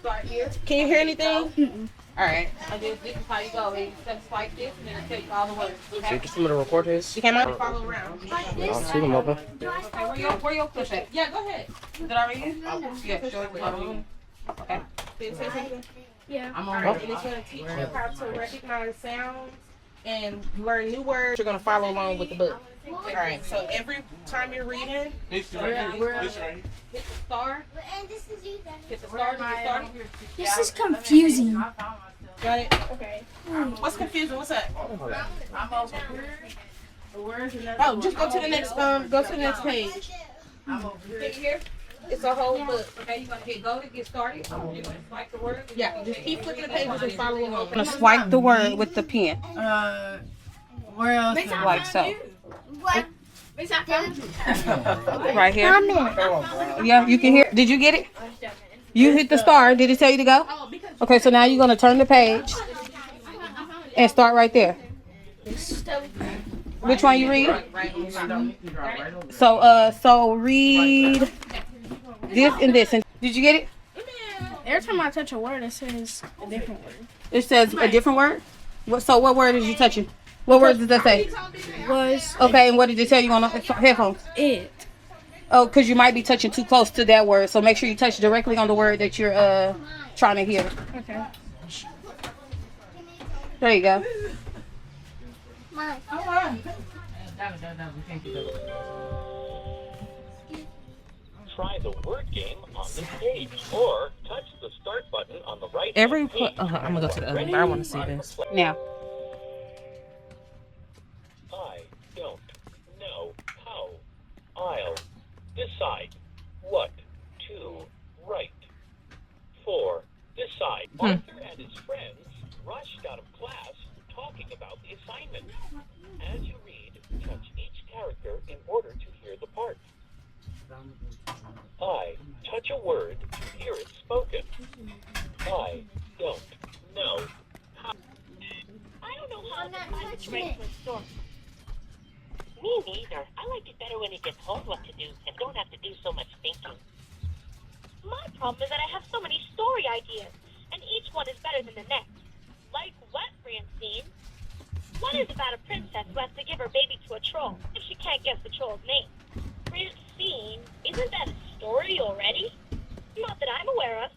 start here. Can you hear anything? All right. This is how you go. You just like this, and then it takes all the words. Okay? So you can see the report is? You can't follow around. I'll see them open. Okay, where your push at? Yeah, go ahead. Did I read it? Yeah, show it. Okay. Did it say something? Yeah. I'm on. And it's going to teach you how to recognize sounds and learn new words. You're going to follow along with the book. All right. So every time you're reading, hit the star. Hit the star. This is confusing. Got it? Okay. What's confusing? What's that? Oh, just go to the next. Go to the next page. Hit here. It's a whole book. Okay, you're gonna hit go to get started. You're gonna swipe the word. Yeah, just keep flicking the pages and follow along. You're gonna swipe the word with the pen. Where else? Like so. What? Right here. Yeah, you can hear. Did you get it? You hit the star. Did it tell you to go? Okay, so now you're gonna turn the page and start right there. Which one you read? So read this and this. And did you get it? Every time I touch a word, it says a different word. It says a different word. So what word is you touching? What word does that say? Was Okay, and what did it tell you on the headphones? it? Oh, because you might be touching too close to that word. So make sure you touch directly on the word that you're trying to hear. Okay. There you go. Try the word game on the page or touch the start button on the right. Every page. I'm gonna go to the other one. I want to see this now. I don't know how. I'll decide what to write. For decide. Arthur and his friends rushed out of class talking about the assignment. As you read, touch each character in order to hear the part. I touch a word to hear it spoken. I don't know how. I don't know how to find the right to a story. Me neither. I like it better when you get told what to do and don't have to do so much thinking. My problem is that I have so many story ideas, and each one is better than the next. Like what, Francine? One is about a princess who has to give her baby to a troll if she can't guess the troll's name. Francine, isn't that a story already? Not that I'm aware of.